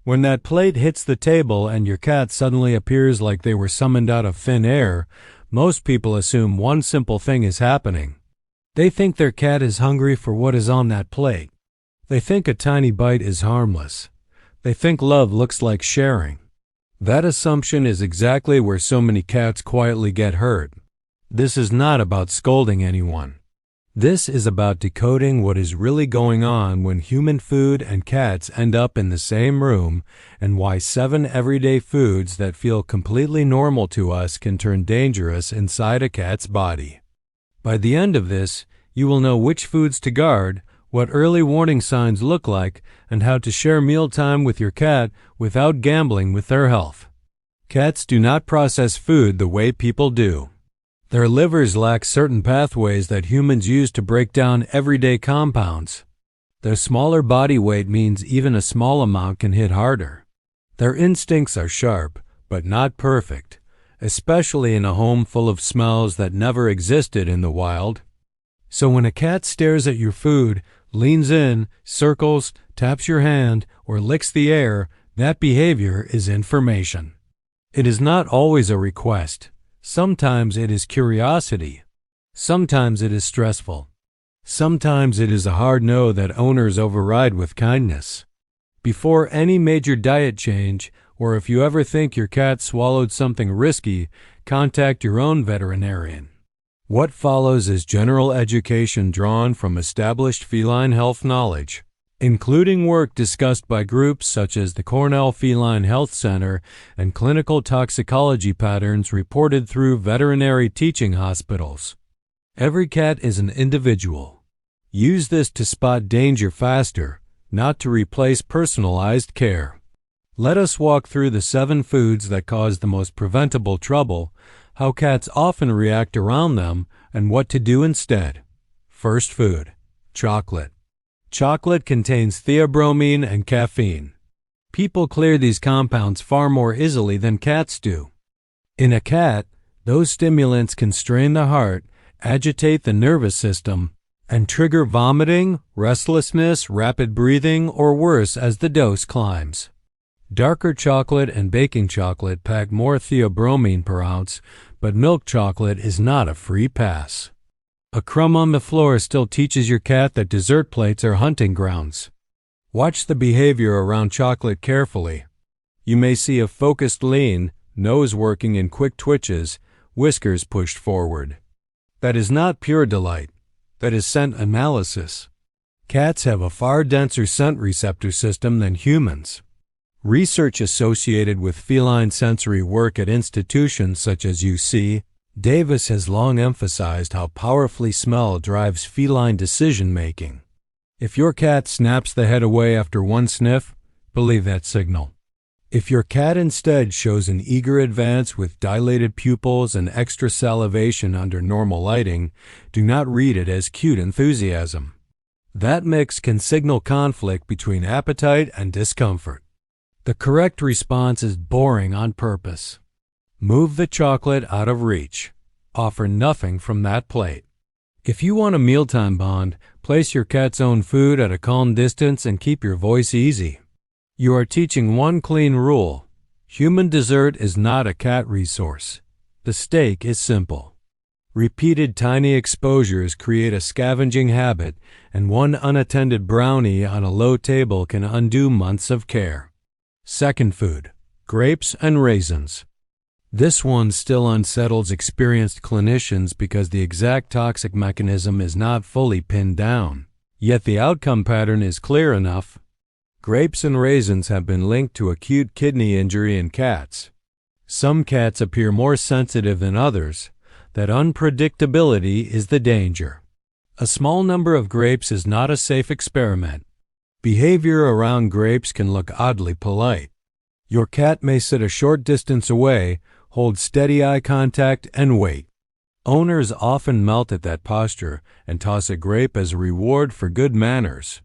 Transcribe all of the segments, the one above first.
When that plate hits the table and your cat suddenly appears like they were summoned out of thin air, most people assume one simple thing is happening. They think their cat is hungry for what is on that plate. They think a tiny bite is harmless. They think love looks like sharing. That assumption is exactly where so many cats quietly get hurt. This is not about scolding anyone. This is about decoding what is really going on when human food and cats end up in the same room, and why 7 everyday foods that feel completely normal to us can turn dangerous inside a cat's body. By the end of this, you will know which foods to guard, what early warning signs look like, and how to share mealtime with your cat without gambling with their health. Cats do not process food the way people do. Their livers lack certain pathways that humans use to break down everyday compounds. Their smaller body weight means even a small amount can hit harder. Their instincts are sharp, but not perfect, especially in a home full of smells that never existed in the wild. So when a cat stares at your food, leans in, circles, taps your hand, or licks the air, that behavior is information. It is not always a request. Sometimes it is curiosity. Sometimes it is stressful. Sometimes it is a hard no that owners override with kindness. Before any major diet change, or if you ever think your cat swallowed something risky, contact your own veterinarian. What follows is general education drawn from established feline health knowledge, including work discussed by groups such as the Cornell Feline Health Center and clinical toxicology patterns reported through veterinary teaching hospitals. Every cat is an individual. Use this to spot danger faster, not to replace personalized care. Let us walk through the 7 foods that cause the most preventable trouble, how cats often react around them, and what to do instead. First food, chocolate. Chocolate contains theobromine and caffeine. People clear these compounds far more easily than cats do. In a cat, those stimulants can strain the heart, agitate the nervous system, and trigger vomiting, restlessness, rapid breathing, or worse as the dose climbs. Darker chocolate and baking chocolate pack more theobromine per ounce, but milk chocolate is not a free pass. A crumb on the floor still teaches your cat that dessert plates are hunting grounds. Watch the behavior around chocolate carefully. You may see a focused lean, nose working in quick twitches, whiskers pushed forward. That is not pure delight. That is scent analysis. Cats have a far denser scent receptor system than humans. Research associated with feline sensory work at institutions such as UC Davis has long emphasized how powerfully smell drives feline decision-making. If your cat snaps the head away after one sniff, believe that signal. If your cat instead shows an eager advance with dilated pupils and extra salivation under normal lighting, do not read it as cute enthusiasm. That mix can signal conflict between appetite and discomfort. The correct response is boring on purpose. Move the chocolate out of reach. Offer nothing from that plate. If you want a mealtime bond, place your cat's own food at a calm distance and keep your voice easy. You are teaching one clean rule. Human dessert is not a cat resource. The stake is simple. Repeated tiny exposures create a scavenging habit, and one unattended brownie on a low table can undo months of care. Second food, grapes and raisins. This one still unsettles experienced clinicians because the exact toxic mechanism is not fully pinned down. Yet the outcome pattern is clear enough. Grapes and raisins have been linked to acute kidney injury in cats. Some cats appear more sensitive than others. That unpredictability is the danger. A small number of grapes is not a safe experiment. Behavior around grapes can look oddly polite. Your cat may sit a short distance away, hold steady eye contact, and wait. Owners often melt at that posture and toss a grape as a reward for good manners.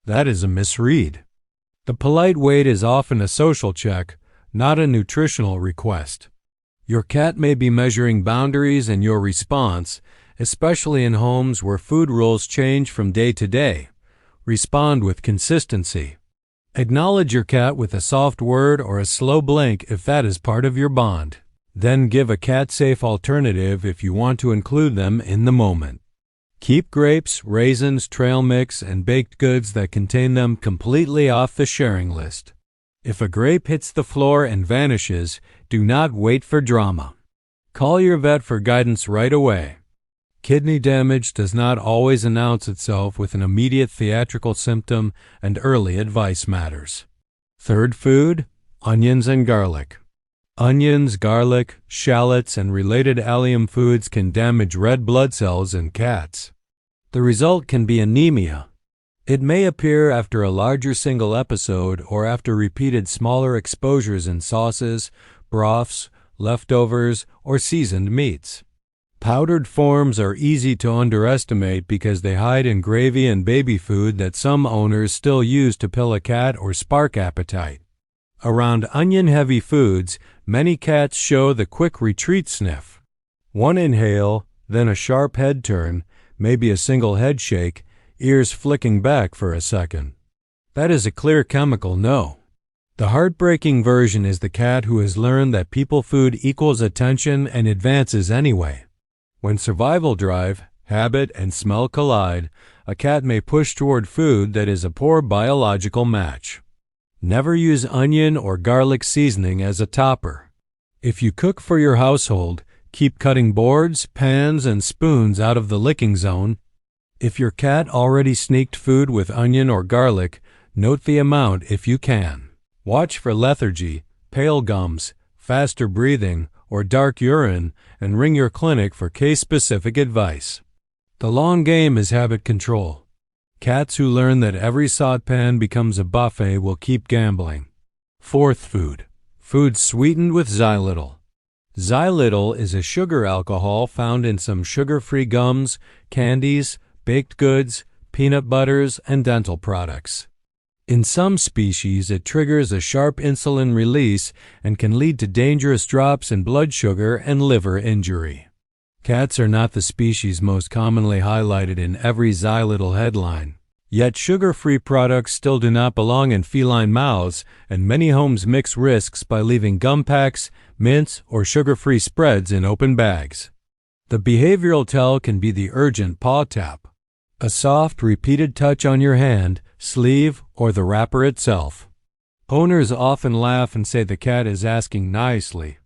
That is a misread. The polite wait is often a social check, not a nutritional request. Your cat may be measuring boundaries and your response, especially in homes where food rules change from day to day. Respond with consistency. Acknowledge your cat with a soft word or a slow blink if that is part of your bond. Then give a cat-safe alternative if you want to include them in the moment. Keep grapes, raisins, trail mix, and baked goods that contain them completely off the sharing list. If a grape hits the floor and vanishes, do not wait for drama. Call your vet for guidance right away. Kidney damage does not always announce itself with an immediate theatrical symptom, and early advice matters. Third food, onions and garlic. Onions, garlic, shallots, and related allium foods can damage red blood cells in cats. The result can be anemia. It may appear after a larger single episode or after repeated smaller exposures in sauces, broths, leftovers, or seasoned meats. Powdered forms are easy to underestimate because they hide in gravy and baby food that some owners still use to pill a cat or spark appetite. Around onion-heavy foods, many cats show the quick retreat sniff. One inhale, then a sharp head turn, maybe a single head shake, ears flicking back for a second. That is a clear chemical no. The heartbreaking version is the cat who has learned that people food equals attention and advances anyway. When survival drive, habit, and smell collide, a cat may push toward food that is a poor biological match. Never use onion or garlic seasoning as a topper. If you cook for your household, keep cutting boards, pans, and spoons out of the licking zone. If your cat already sneaked food with onion or garlic, note the amount if you can. Watch for lethargy, pale gums, faster breathing, or dark urine, and ring your clinic for case-specific advice. The long game is habit control. Cats who learn that every sautepan becomes a buffet will keep gambling. Fourth food, foods sweetened with xylitol. Xylitol is a sugar alcohol found in some sugar-free gums, candies, baked goods, peanut butters, and dental products. In some species, it triggers a sharp insulin release and can lead to dangerous drops in blood sugar and liver injury. Cats are not the species most commonly highlighted in every xylitol headline. Yet sugar-free products still do not belong in feline mouths, and many homes mix risks by leaving gum packs, mints, or sugar-free spreads in open bags. The behavioral tell can be the urgent paw tap. A soft, repeated touch on your hand, sleeve, or the wrapper itself. Owners often laugh and say the cat is asking nicely.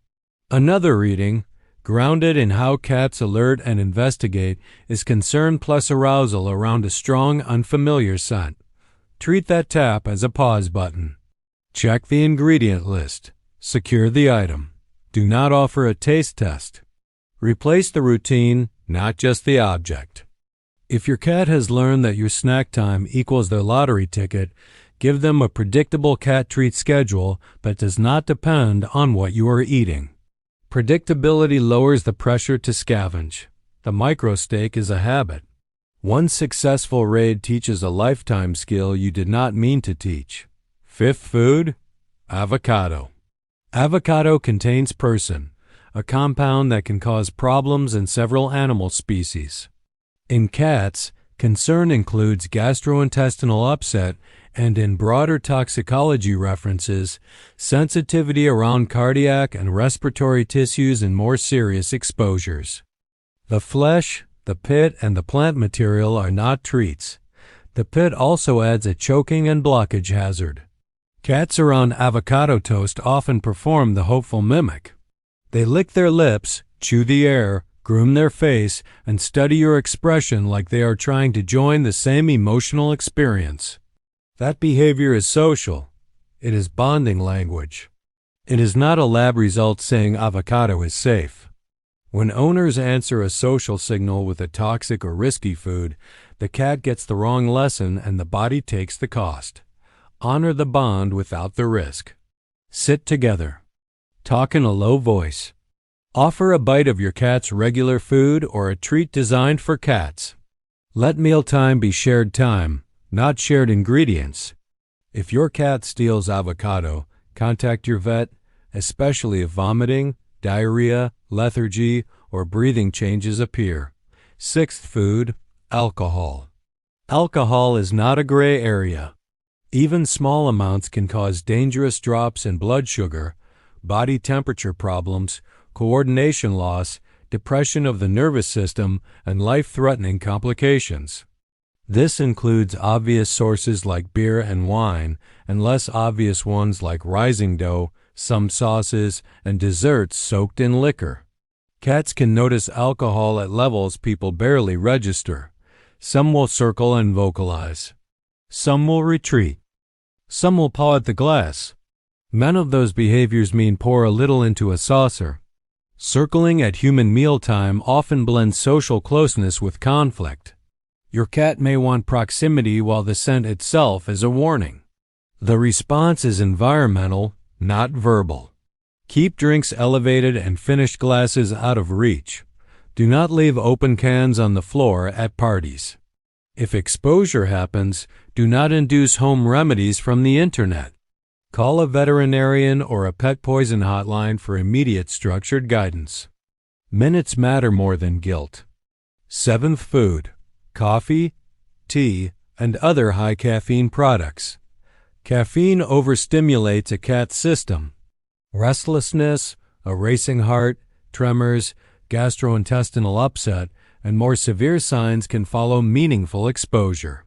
Another reading, grounded in how cats alert and investigate, is concern plus arousal around a strong, unfamiliar scent. Treat that tap as a pause button. Check the ingredient list. Secure the item. Do not offer a taste test. Replace the routine, not just the object. If your cat has learned that your snack time equals their lottery ticket, give them a predictable cat treat schedule that does not depend on what you are eating. Predictability lowers the pressure to scavenge. The micro-steak is a habit. One successful raid teaches a lifetime skill you did not mean to teach. Fifth food, avocado. Avocado contains persin, a compound that can cause problems in several animal species. In cats, concern includes gastrointestinal upset and, in broader toxicology references, sensitivity around cardiac and respiratory tissues in more serious exposures. The flesh, the pit, and the plant material are not treats. The pit also adds a choking and blockage hazard. Cats around avocado toast often perform the hopeful mimic. They lick their lips, chew the air, groom their face, and study your expression like they are trying to join the same emotional experience. That behavior is social. It is bonding language. It is not a lab result saying avocado is safe. When owners answer a social signal with a toxic or risky food, the cat gets the wrong lesson and the body takes the cost. Honor the bond without the risk. Sit together. Talk in a low voice. Offer a bite of your cat's regular food or a treat designed for cats. Let mealtime be shared time, not shared ingredients. If your cat steals avocado, contact your vet, especially if vomiting, diarrhea, lethargy, or breathing changes appear. Sixth food, alcohol. Alcohol is not a gray area. Even small amounts can cause dangerous drops in blood sugar, body temperature problems, coordination loss, depression of the nervous system, and life-threatening complications. This includes obvious sources like beer and wine, and less obvious ones like rising dough, some sauces, and desserts soaked in liquor. Cats can notice alcohol at levels people barely register. Some will circle and vocalize. Some will retreat. Some will paw at the glass. None of those behaviors mean pour a little into a saucer. Circling at human mealtime often blends social closeness with conflict. Your cat may want proximity while the scent itself is a warning. The response is environmental, not verbal. Keep drinks elevated and finished glasses out of reach. Do not leave open cans on the floor at parties. If exposure happens, do not induce home remedies from the internet. Call a veterinarian or a pet poison hotline for immediate structured guidance. Minutes matter more than guilt. Seventh food: coffee, tea, and other high caffeine products. Caffeine overstimulates a cat's system. Restlessness, a racing heart, tremors, gastrointestinal upset, and more severe signs can follow meaningful exposure.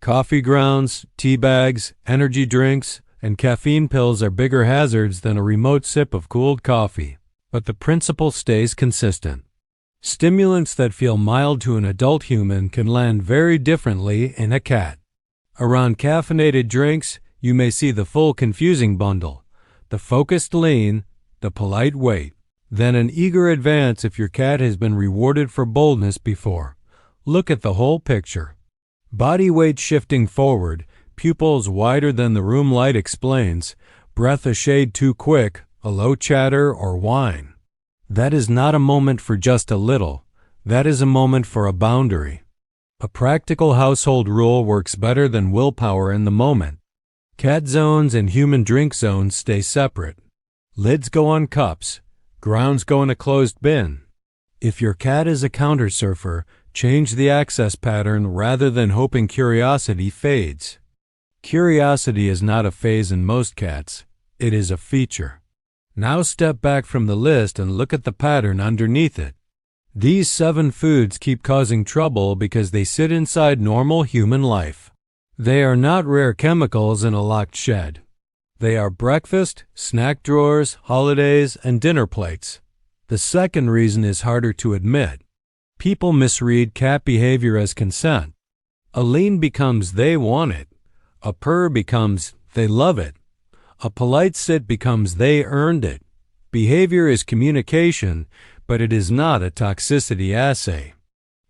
Coffee grounds, tea bags, energy drinks, and caffeine pills are bigger hazards than a remote sip of cooled coffee, but the principle stays consistent. Stimulants that feel mild to an adult human can land very differently in a cat. Around caffeinated drinks, you may see the full confusing bundle: the focused lean, the polite wait, then an eager advance if your cat has been rewarded for boldness before. Look at the whole picture. Body weight shifting forward, pupils wider than the room light explains, breath a shade too quick, a low chatter, or whine. That is not a moment for just a little. That is a moment for a boundary. A practical household rule works better than willpower in the moment. Cat zones and human drink zones stay separate. Lids go on cups. Grounds go in a closed bin. If your cat is a counter surfer, change the access pattern rather than hoping curiosity fades. Curiosity is not a phase in most cats. It is a feature. Now step back from the list and look at the pattern underneath it. These 7 foods keep causing trouble because they sit inside normal human life. They are not rare chemicals in a locked shed. They are breakfast, snack drawers, holidays, and dinner plates. The second reason is harder to admit. People misread cat behavior as consent. A lean becomes they want it. A purr becomes they love it. A polite sit becomes they earned it. Behavior is communication, but it is not a toxicity assay.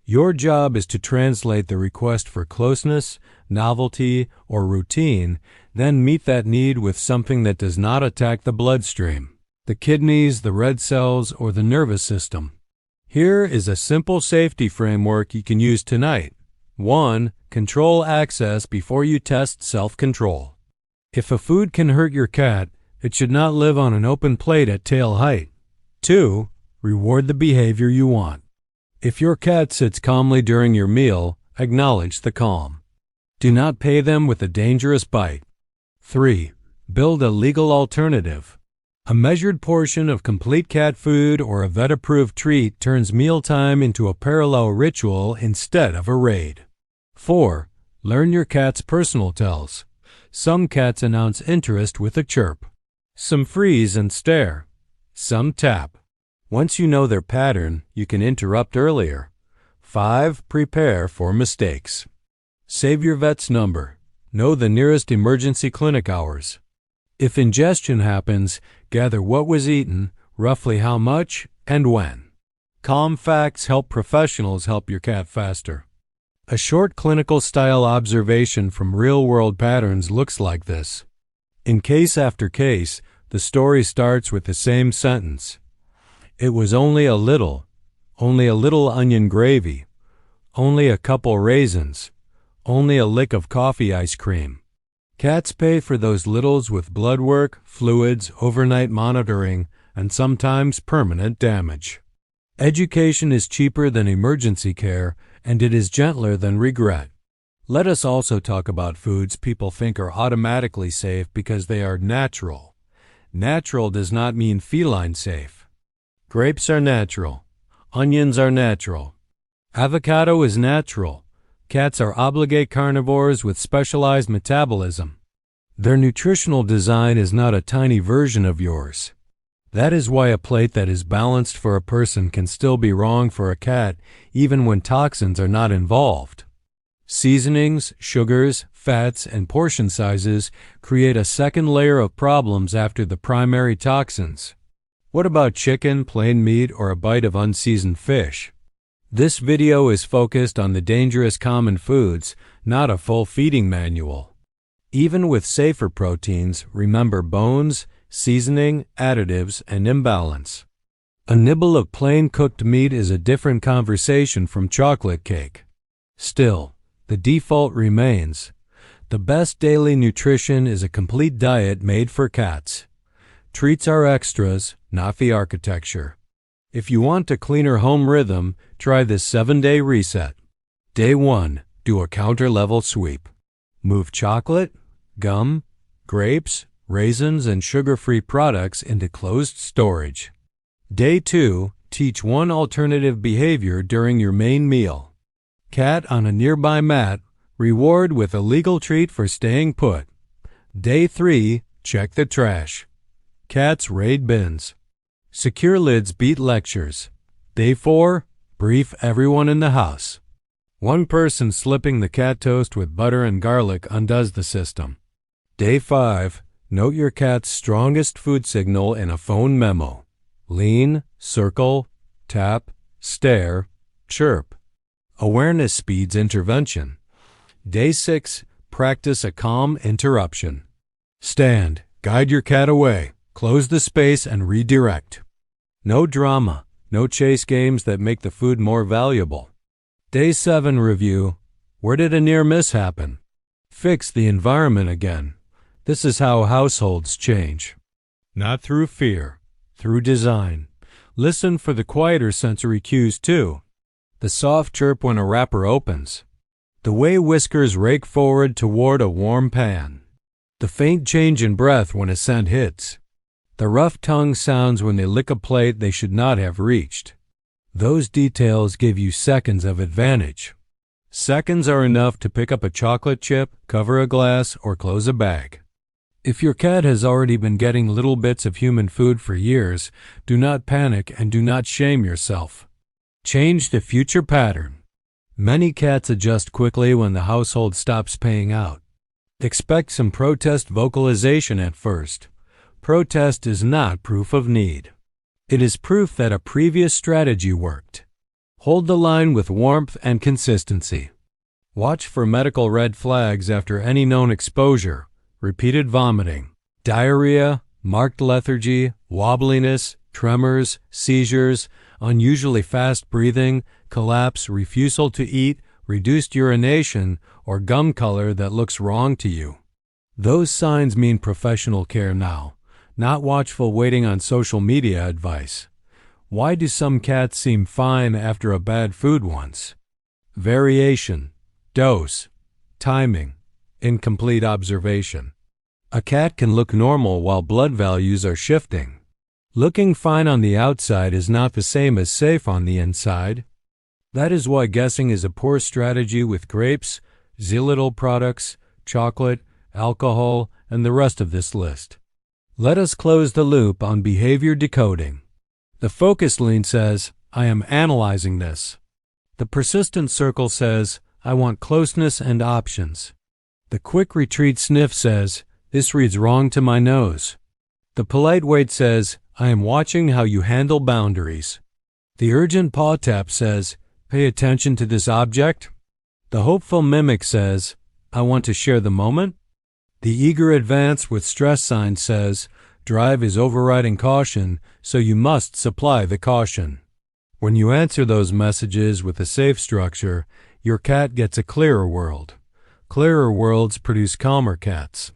Your job is to translate the request for closeness, novelty, or routine, then meet that need with something that does not attack the bloodstream, the kidneys, the red cells, or the nervous system. Here is a simple safety framework you can use tonight. 1. Control access before you test self-control. If a food can hurt your cat, it should not live on an open plate at tail height. 2. Reward the behavior you want. If your cat sits calmly during your meal, acknowledge the calm. Do not pay them with a dangerous bite. 3. Build a legal alternative. A measured portion of complete cat food or a vet-approved treat turns mealtime into a parallel ritual instead of a raid. 4. Learn your cat's personal tells. Some cats announce interest with a chirp. Some freeze and stare. Some tap. Once you know their pattern, you can interrupt earlier. 5. Prepare for mistakes. Save your vet's number. Know the nearest emergency clinic hours. If ingestion happens, gather what was eaten, roughly how much, and when. Calm facts help professionals help your cat faster. A short clinical-style observation from real-world patterns looks like this. In case after case, the story starts with the same sentence. It was only a little onion gravy, only a couple raisins, only a lick of coffee ice cream. Cats pay for those littles with blood work, fluids, overnight monitoring, and sometimes permanent damage. Education is cheaper than emergency care, and it is gentler than regret. Let us also talk about foods people think are automatically safe because they are natural. Natural does not mean feline safe. Grapes are natural. Onions are natural. Avocado is natural. Cats are obligate carnivores with specialized metabolism. Their nutritional design is not a tiny version of yours. That is why a plate that is balanced for a person can still be wrong for a cat, even when toxins are not involved. Seasonings, sugars, fats, and portion sizes create a second layer of problems after the primary toxins. What about chicken, plain meat, or a bite of unseasoned fish? This video is focused on the dangerous common foods, not a full feeding manual. Even with safer proteins, remember bones, seasoning, additives, and imbalance. A nibble of plain cooked meat is a different conversation from chocolate cake. Still, the default remains. The best daily nutrition is a complete diet made for cats. Treats are extras, not the architecture. If you want a cleaner home rhythm, try this 7-day reset. Day 1, do a counter-level sweep. Move chocolate, gum, grapes, raisins, and sugar-free products into closed storage. Day 2, teach one alternative behavior during your main meal. Cat on a nearby mat, reward with a legal treat for staying put. Day 3, check the trash. Cats raid bins. Secure lids beat lectures. Day 4, brief everyone in the house. One person slipping the cat toast with butter and garlic undoes the system. Day 5, note your cat's strongest food signal in a phone memo. Lean, circle, tap, stare, chirp. Awareness speeds intervention. Day 6, practice a calm interruption. Stand, guide your cat away, close the space, and redirect. No drama, no chase games that make the food more valuable. Day 7 review. Where did a near miss happen? Fix the environment again. This is how households change. Not through fear, through design. Listen for the quieter sensory cues too. The soft chirp when a wrapper opens. The way whiskers rake forward toward a warm pan. The faint change in breath when a scent hits. The rough tongue sounds when they lick a plate they should not have reached. Those details give you seconds of advantage. Seconds are enough to pick up a chocolate chip, cover a glass, or close a bag. If your cat has already been getting little bits of human food for years, do not panic and do not shame yourself. Change the future pattern. Many cats adjust quickly when the household stops paying out. Expect some protest vocalization at first. Protest is not proof of need. It is proof that a previous strategy worked. Hold the line with warmth and consistency. Watch for medical red flags after any known exposure, repeated vomiting, diarrhea, marked lethargy, wobbliness, tremors, seizures, unusually fast breathing, collapse, refusal to eat, reduced urination, or gum color that looks wrong to you. Those signs mean professional care now, not watchful waiting on social media advice. Why do some cats seem fine after a bad food once? Variation, dose, timing, incomplete observation. A cat can look normal while blood values are shifting. Looking fine on the outside is not the same as safe on the inside. That is why guessing is a poor strategy with grapes, xylitol products, chocolate, alcohol, and the rest of this list. Let us close the loop on behavior decoding. The focus lean says, I am analyzing this. The persistent circle says, I want closeness and options. The quick retreat sniff says, this reads wrong to my nose. The polite wait says, I am watching how you handle boundaries. The urgent paw tap says, pay attention to this object. The hopeful mimic says, I want to share the moment. The eager advance with stress sign says, drive is overriding caution, so you must supply the caution. When you answer those messages with a safe structure, your cat gets a clearer world. Clearer worlds produce calmer cats.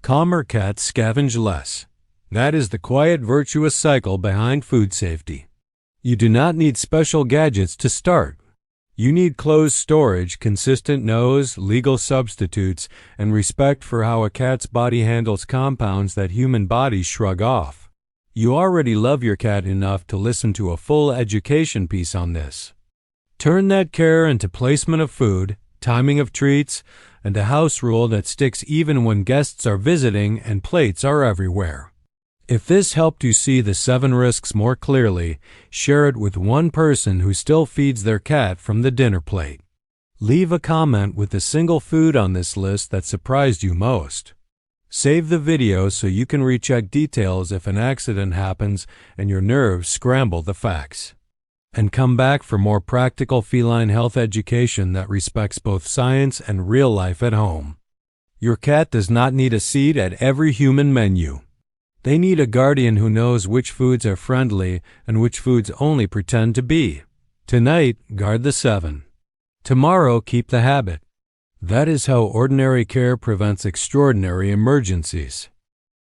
Calmer cats scavenge less. That is the quiet, virtuous cycle behind food safety. You do not need special gadgets to start. You need closed storage, consistent nose, legal substitutes, and respect for how a cat's body handles compounds that human bodies shrug off. You already love your cat enough to listen to a full education piece on this. Turn that care into placement of food, timing of treats, and a house rule that sticks even when guests are visiting and plates are everywhere. If this helped you see the 7 risks more clearly, share it with one person who still feeds their cat from the dinner plate. Leave a comment with the single food on this list that surprised you most. Save the video so you can recheck details if an accident happens and your nerves scramble the facts. And come back for more practical feline health education that respects both science and real life at home. Your cat does not need a seat at every human menu. They need a guardian who knows which foods are friendly and which foods only pretend to be. Tonight, guard the 7. Tomorrow, keep the habit. That is how ordinary care prevents extraordinary emergencies.